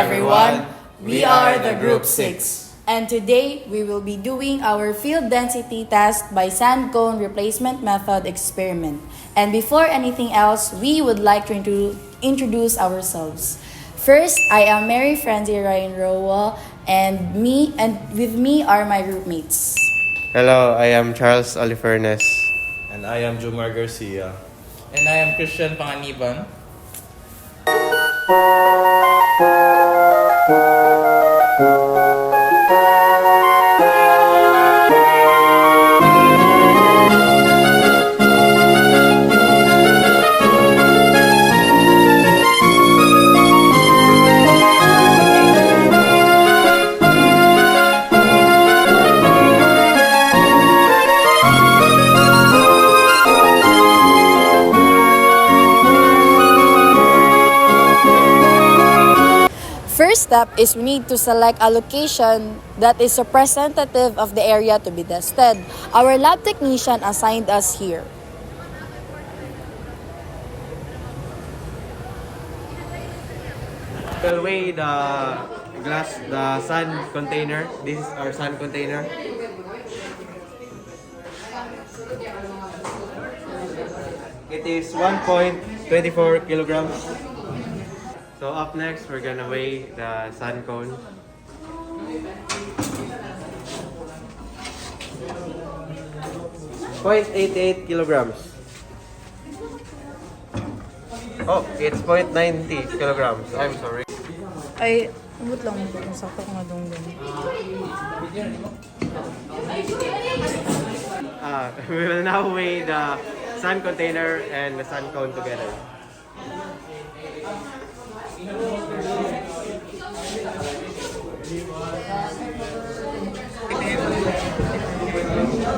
everyone. We are the Group 6. And today, we will be doing our field density test by sand cone replacement method experiment. And before anything else, we would like to introduce ourselves. First, I am FRANZIE and with me are my group mates. Hello, I am Charles OLIFERNES. And I am JUMAR GARCIA. And I am PANGANIBAN. First step is we need to select a location that is representative of the area to be tested. Our lab technician assigned us here. We'll weigh the sand container. This is our sand container. It is 1.24 kilograms. So up next, we're gonna weigh the sand cone. .88 kilograms. Oh, it's 0.90 kilograms. I'm sorry. Ay, umot lang mo kung sakto nga dong We will now weigh the sand container and the sand cone together.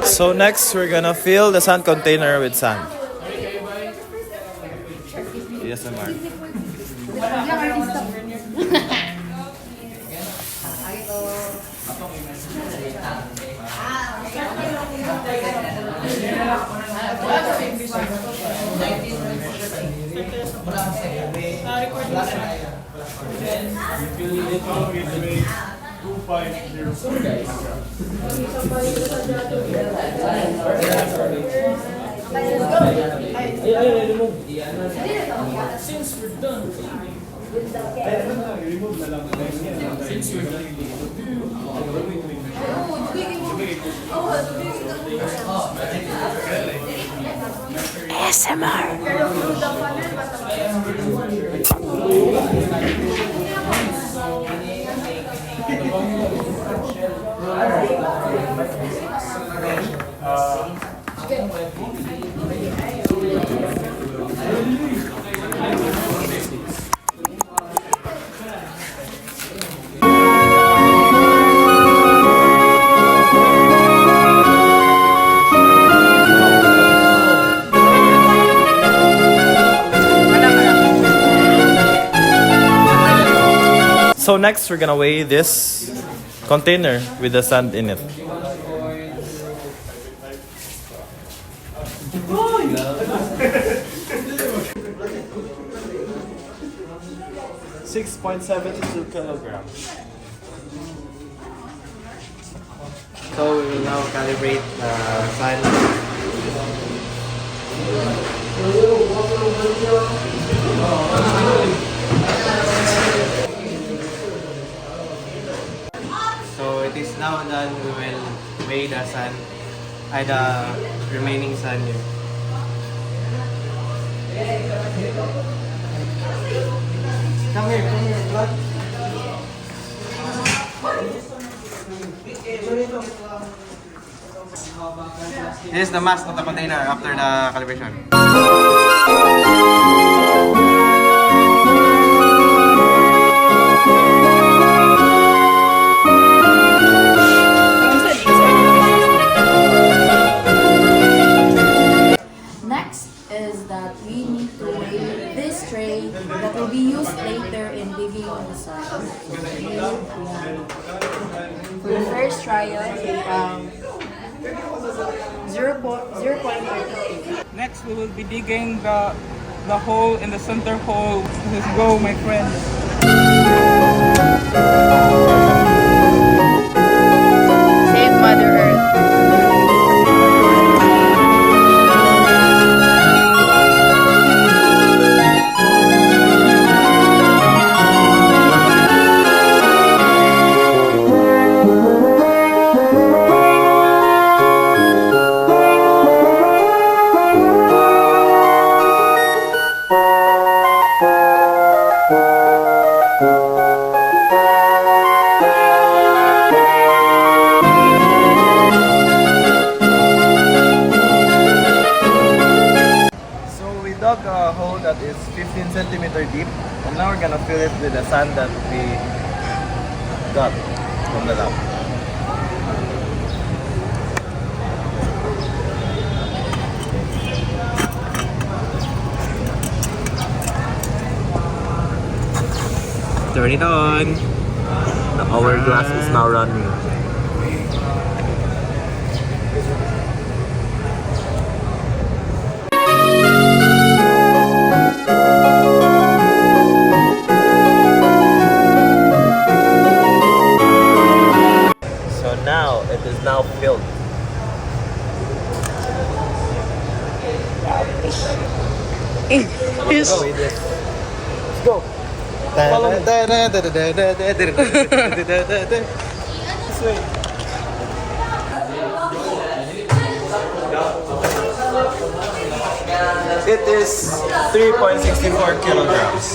So next, we're gonna fill the sand container with sand. Yes, Amar. So next, we're gonna weigh this container with the sand in it. .72 kilograms. So we will now calibrate the sand. So it is now done. We will weigh the sand, the remaining sand here. Come here, blood. This is the mass of the container after the calibration. Next is that we need to weigh this tray that will be used later in digging on the soil. For the first trial, we have 0.32. Next, we will be digging the hole in the center hole. Let's go, my friends. Save Mother Earth. So we dug a hole that is 15 centimeter deep, and now we're gonna fill it with the sand that we got from the lab. Turn it on. The hourglass is now running. So now it is now filled. Go with it. Let's go. Follow me. This way. It is 3.64 kilograms.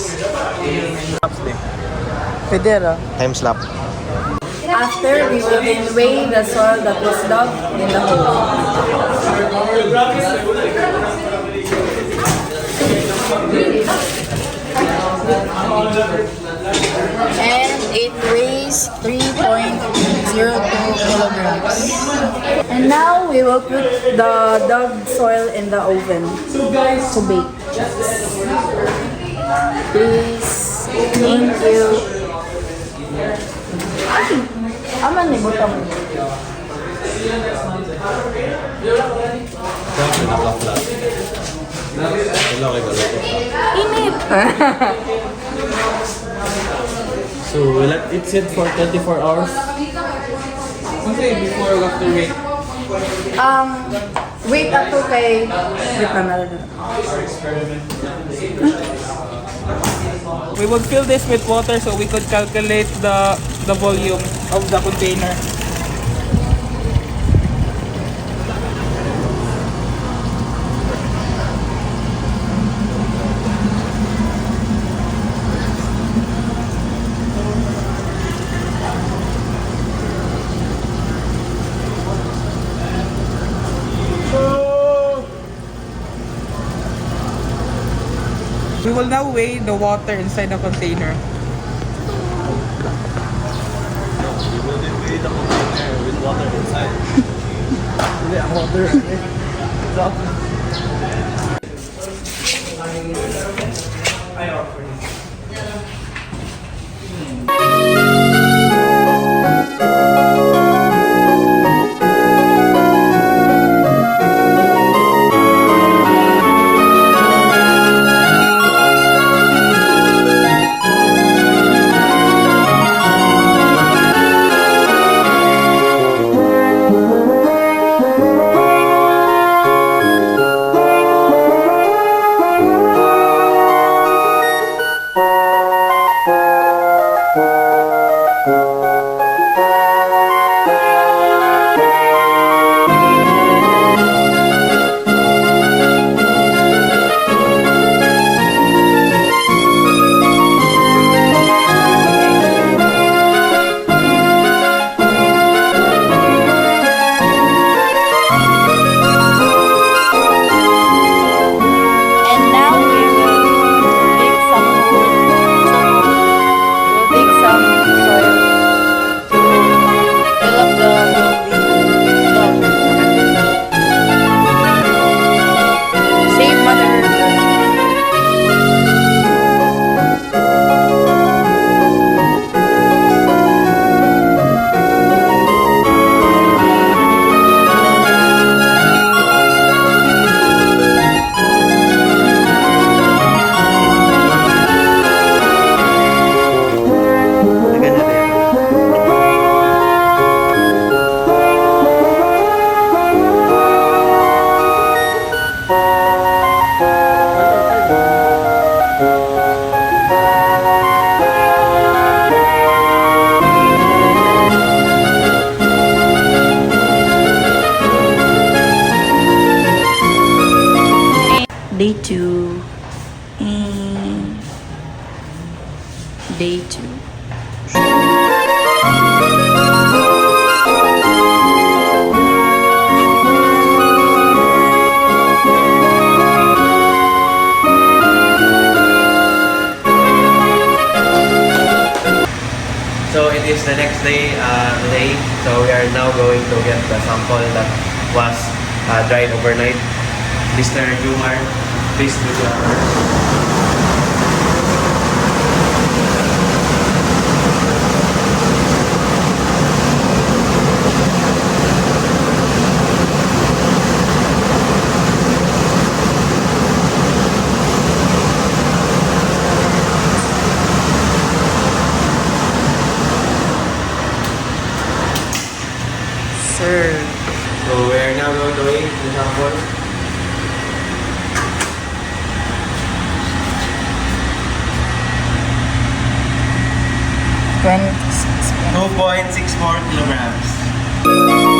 Time slap. After, we will then weigh the soil that was dug in the hole. And it weighs 3.02 kilograms. And now we will put the dug soil in the oven to bake. Please. Thank you. Aman ni butang. Init. So we let it sit for 24 hours. Okay, before we have to wait. Wait up to kay wait na. We would fill this with water so we could calculate the volume of the container. We will now weigh the water inside the container. We will then weigh the container with water inside. Yeah, water. day 2. And day 2. So it is the next day today. So we are now going to get the sample that was dried overnight. Mr. Jumar, please do the honors. Sir. So we are now going to weigh the sample. 26. 2.64 kilograms.